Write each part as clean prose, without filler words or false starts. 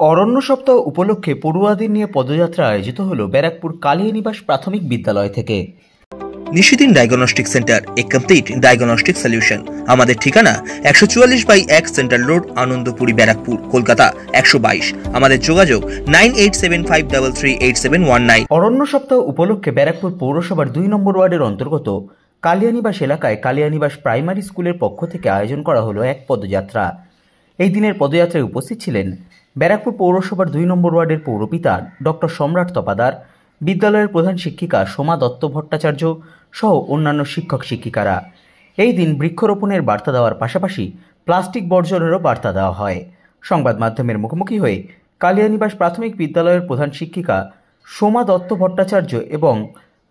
অরণ্য সপ্তাহ উপলক্ষে পড়ুয়াদের নিয়ে পদযাত্রা আয়োজিত হলো ব্যারাকপুর কালিয়ানিবাস প্রাথমিক বিদ্যালয় থেকে। নিশিদিন ডায়াগনস্টিক সেন্টার, এ কমপ্লিট ডায়াগনস্টিক সলিউশন। আমাদের ঠিকানা 144/1 সেন্ট্রাল রোড, আনন্দপুরি, ব্যারাকপুর, কলকাতা 122। আমাদের যোগাযোগ 9875338719। অরণ্য সপ্তাহ উপলক্ষে ব্যারাকপুর পৌরসভার 2 নম্বর ওয়ার্ডের অন্তর্গত কালিয়ানিবাস এলাকায় কালিয়ানিবাস প্রাইমারি স্কুলের পক্ষ থেকে আয়োজন করা হলো এক পদযাত্রা। এই দিনের পদযাত্রায় উপস্থিত ছিলেন ব্যারাকপুর পৌরসভার 2 নম্বর ওয়ার্ডের পৌরপিতা ডক্টর সম্রাট তপাদার, বিদ্যালয়ের প্রধান শিক্ষিকা সোমা দত্ত ভট্টাচার্য সহ অন্যান্য শিক্ষক শিক্ষিকারা। এই দিন বৃক্ষরোপণের বার্তা দেওয়ার পাশাপাশি প্লাস্টিক বর্জনেরও বার্তা দেওয়া হয়। সংবাদ মাধ্যমের মুখোমুখি হয়ে কালিয়ানিবাস প্রাথমিক বিদ্যালয়ের প্রধান শিক্ষিকা সোমা দত্ত ভট্টাচার্য এবং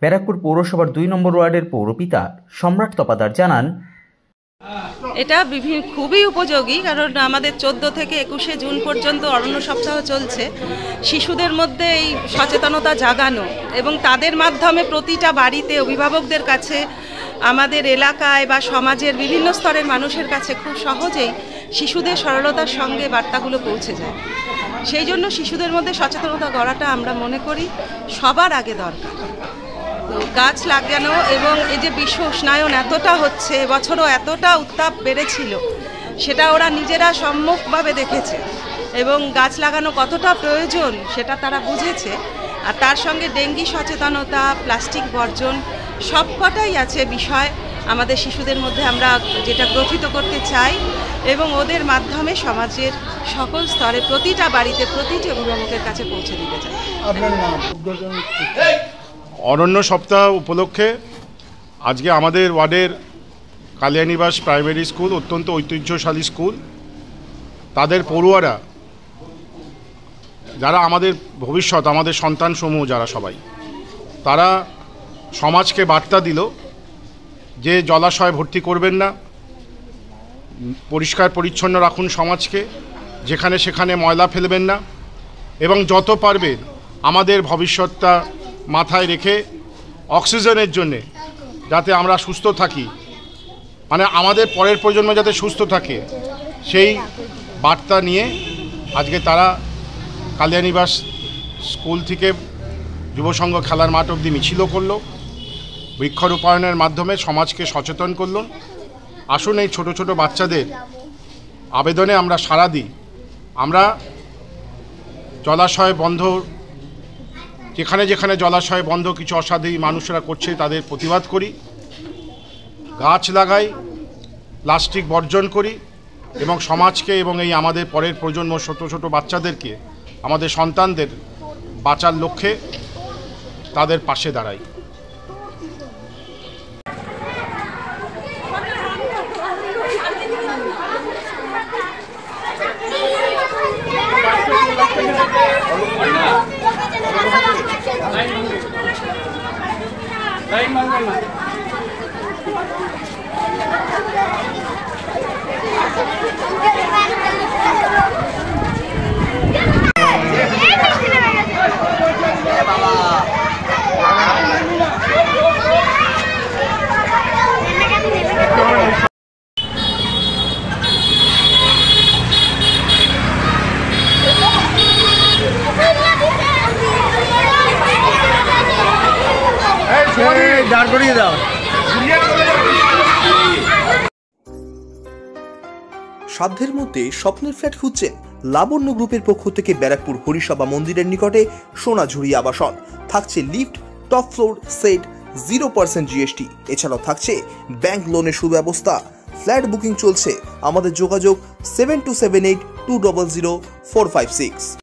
ব্যারাকপুর পৌরসভার 2 নম্বর ওয়ার্ডের পৌরপিতা সম্রাট তপাদার জানান, এটা খুবই উপযোগী, কারণ আমাদের 14 থেকে 21শে জুন পর্যন্ত অরণ্য সপ্তাহ চলছে। শিশুদের মধ্যে এই সচেতনতা জাগানো এবং তাদের মাধ্যমে প্রতিটা বাড়িতে অভিভাবকদের কাছে, আমাদের এলাকায় বা সমাজের বিভিন্ন স্তরের মানুষের কাছে খুব সহজেই শিশুদের সরলতার সঙ্গে বার্তাগুলো পৌঁছে যায়। সেই জন্য শিশুদের মধ্যে সচেতনতা গড়াটা আমরা মনে করি সবার আগে দরকার। গাছ লাগানো এবং এই যে বিশ্ব উষ্ণায়ন এতটা হচ্ছে, এবছরও এতটা উত্তাপ বেড়েছিল, সেটা ওরা নিজেরা সম্মুখভাবে দেখেছে এবং গাছ লাগানো কতটা প্রয়োজন সেটা তারা বুঝেছে। আর তার সঙ্গে ডেঙ্গি সচেতনতা, প্লাস্টিক বর্জন সবকটাই আছে বিষয় আমাদের শিশুদের মধ্যে আমরা যেটা গ্রথিত করতে চাই এবং ওদের মাধ্যমে সমাজের সকল স্তরে প্রতিটা বাড়িতে প্রতিটি অভিভাবকের কাছে পৌঁছে দিতে চাই। অরণ্য সপ্তাহ উপলক্ষে আজকে আমাদের ওয়ার্ডের কালিয়ানিবাস প্রাইমারি স্কুল অত্যন্ত ঐতিহ্যশালী স্কুল, তাদের পড়ুয়ারা যারা আমাদের ভবিষ্যৎ, আমাদের সন্তানসমূহ যারা সবাই, তারা সমাজকে বার্তা দিল যে জলাশয় ভর্তি করবেন না, পরিষ্কার পরিচ্ছন্ন রাখুন সমাজকে, যেখানে সেখানে ময়লা ফেলবেন না এবং যত পারবেন আমাদের ভবিষ্যৎটা মাথায় রেখে অক্সিজেনের জন্যে যাতে আমরা সুস্থ থাকি, মানে আমাদের পরের প্রজন্ম যাতে সুস্থ থাকে, সেই বার্তা নিয়ে আজকে তারা কালিয়ানিবাস স্কুল থেকে যুবসংঘ খেলার মাঠ অবধি মিছিলও করলো, বৃক্ষরোপণের মাধ্যমে সমাজকে সচেতন করল। আসুন এই ছোট ছোট বাচ্চাদের আবেদনে আমরা সাড়া দিই। আমরা জলাশয় বন্ধ, যেখানে যেখানে জলাশয় বন্ধ কিছু অসাধু মানুষরা করছে তাদের প্রতিবাদ করি, গাছ লাগাই, প্লাস্টিক বর্জন করি এবং সমাজকে এবং এই আমাদের পরের প্রজন্ম ছোট ছোট বাচ্চাদেরকে, আমাদের সন্তানদের বাঁচার লক্ষ্যে তাদের পাশে দাঁড়াই। সাধ্যের মধ্যে স্বপ্নের ফ্ল্যাট খুঁজছেন? লাবণ্য গ্রুপের পক্ষ থেকে ব্যারাকপুর হরিসভা মন্দিরের নিকটে সোনাঝুরি আবাসন। থাকছে lift, top floor, set, 0% GST। এছাড়াও থাকছে ব্যাংক লোনের সুব্যবস্থা। ফ্ল্যাট বুকিং চলছে। আমাদের যোগাযোগ 7278200456।